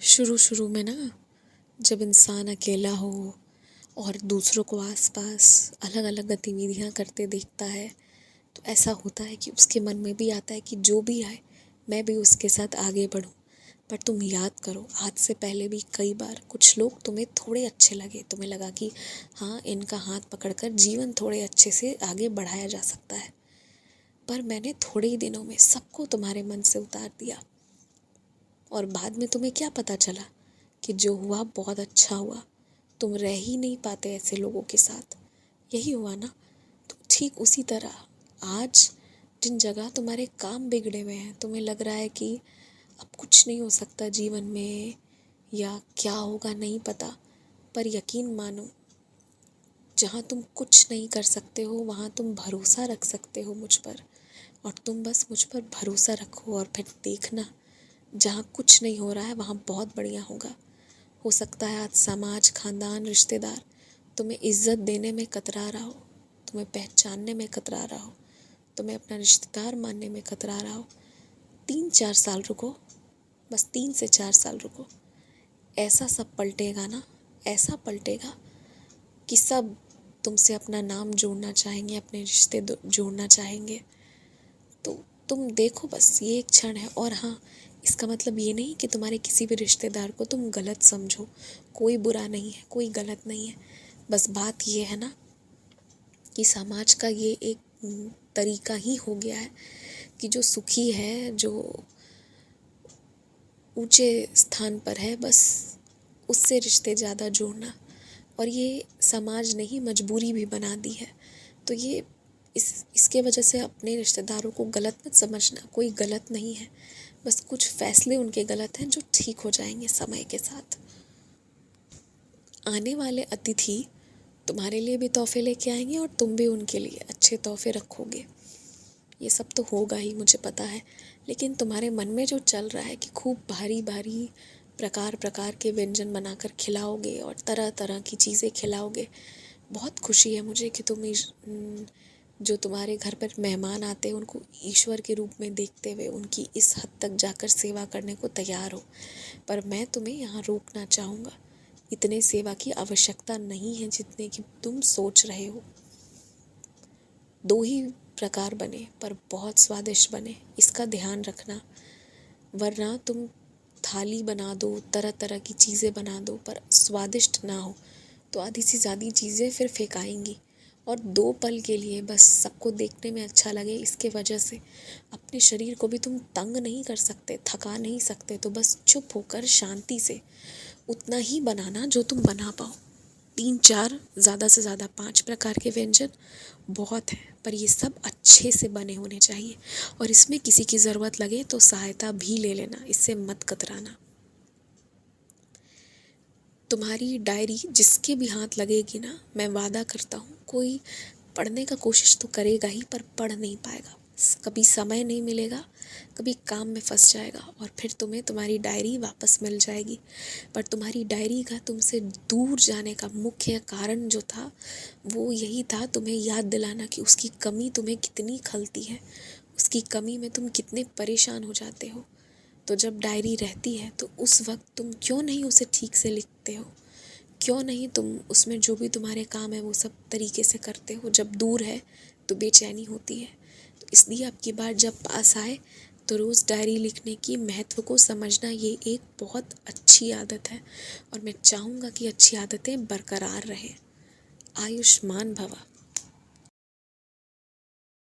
शुरू शुरू में ना, जब इंसान अकेला हो और दूसरों को आसपास अलग अलग गतिविधियां करते देखता है, तो ऐसा होता है कि उसके मन में भी आता है कि जो भी आए मैं भी उसके साथ आगे बढ़ूं। पर तुम याद करो, आज से पहले भी कई बार कुछ लोग तुम्हें थोड़े अच्छे लगे, तुम्हें लगा कि हाँ, इनका हाथ पकड़कर जीवन थोड़े अच्छे से आगे बढ़ाया जा सकता है। पर मैंने थोड़े ही दिनों में सबको तुम्हारे मन से उतार दिया, और बाद में तुम्हें क्या पता चला कि जो हुआ बहुत अच्छा हुआ। तुम रह ही नहीं पाते ऐसे लोगों के साथ, यही हुआ ना। तो ठीक उसी तरह आज जिन जगह तुम्हारे काम बिगड़े हुए हैं, तुम्हें लग रहा है कि अब कुछ नहीं हो सकता जीवन में, या क्या होगा नहीं पता, पर यकीन मानो, जहाँ तुम कुछ नहीं कर सकते हो वहाँ तुम भरोसा रख सकते हो मुझ पर। और तुम बस मुझ पर भरोसा रखो और फिर देखना, जहाँ कुछ नहीं हो रहा है वहाँ बहुत बढ़िया होगा। हो सकता है आज समाज, खानदान, रिश्तेदार तुम्हें इज्जत देने में कतरा रहा हो, तुम्हें पहचानने में कतरा रहा हो, तुम्हें अपना रिश्तेदार मानने में कतरा रहा हो। 3-4 साल रुको, बस 3 से 4 साल रुको। ऐसा सब पलटेगा ना, ऐसा पलटेगा कि सब तुमसे अपना नाम जोड़ना चाहेंगे, अपने रिश्ते जोड़ना चाहेंगे। तो तुम देखो, बस ये एक क्षण है। और हाँ, इसका मतलब ये नहीं कि तुम्हारे किसी भी रिश्तेदार को तुम गलत समझो। कोई बुरा नहीं है, कोई गलत नहीं है। बस बात ये है ना कि समाज का ये एक तरीका ही हो गया है कि जो सुखी है, जो ऊंचे स्थान पर है, बस उससे रिश्ते ज़्यादा जोड़ना। और ये समाज ने ही मजबूरी भी बना दी है। तो ये इसके वजह से अपने रिश्तेदारों को गलत मत समझना, कोई गलत नहीं है। बस कुछ फैसले उनके गलत हैं जो ठीक हो जाएंगे समय के साथ। आने वाले अतिथि तुम्हारे लिए भी तोहफे लेके आएंगे और तुम भी उनके लिए अच्छे तोहफे रखोगे। ये सब तो होगा ही, मुझे पता है। लेकिन तुम्हारे मन में जो चल रहा है कि खूब भारी भारी प्रकार प्रकार के व्यंजन बनाकर खिलाओगे और तरह तरह की चीज़ें खिलाओगे, बहुत खुशी है मुझे कि तुम जो तुम्हारे घर पर मेहमान आते हैं उनको ईश्वर के रूप में देखते हुए उनकी इस हद तक जाकर सेवा करने को तैयार हो। पर मैं तुम्हें यहाँ रोकना चाहूँगा। इतने सेवा की आवश्यकता नहीं है जितने कि तुम सोच रहे हो। 2 ही प्रकार बने, पर बहुत स्वादिष्ट बने, इसका ध्यान रखना। वरना तुम थाली बना दो, तरह तरह की चीज़ें बना दो, पर स्वादिष्ट ना हो तो आधी से ज़्यादा चीज़ें फिर फेंकाएंगी। और 2 पल के लिए बस सबको देखने में अच्छा लगे, इसके वजह से अपने शरीर को भी तुम तंग नहीं कर सकते, थका नहीं सकते। तो बस चुप होकर शांति से उतना ही बनाना जो तुम बना पाओ। 3-4, ज़्यादा से ज़्यादा 5 प्रकार के व्यंजन बहुत हैं, पर ये सब अच्छे से बने होने चाहिए। और इसमें किसी की ज़रूरत लगे तो सहायता भी ले लेना, इससे मत कतराना। तुम्हारी डायरी जिसके भी हाथ लगेगी ना, मैं वादा करता हूँ कोई पढ़ने का कोशिश तो करेगा ही, पर पढ़ नहीं पाएगा। कभी समय नहीं मिलेगा, कभी काम में फंस जाएगा, और फिर तुम्हें तुम्हारी डायरी वापस मिल जाएगी। पर तुम्हारी डायरी का तुमसे दूर जाने का मुख्य कारण जो था वो यही था, तुम्हें याद दिलाना कि उसकी कमी तुम्हें कितनी खलती है, उसकी कमी में तुम कितने परेशान हो जाते हो। तो जब डायरी रहती है तो उस वक्त तुम क्यों नहीं उसे ठीक से लिखते हो, क्यों नहीं तुम उसमें जो भी तुम्हारे काम है वो सब तरीके से करते हो। जब दूर है तो बेचैनी होती है। तो इसलिए अब की बार जब पास आए तो रोज़ डायरी लिखने की महत्व को समझना, ये एक बहुत अच्छी आदत है। और मैं चाहूँगा कि अच्छी आदतें बरकरार रहें। आयुष्मान भवा।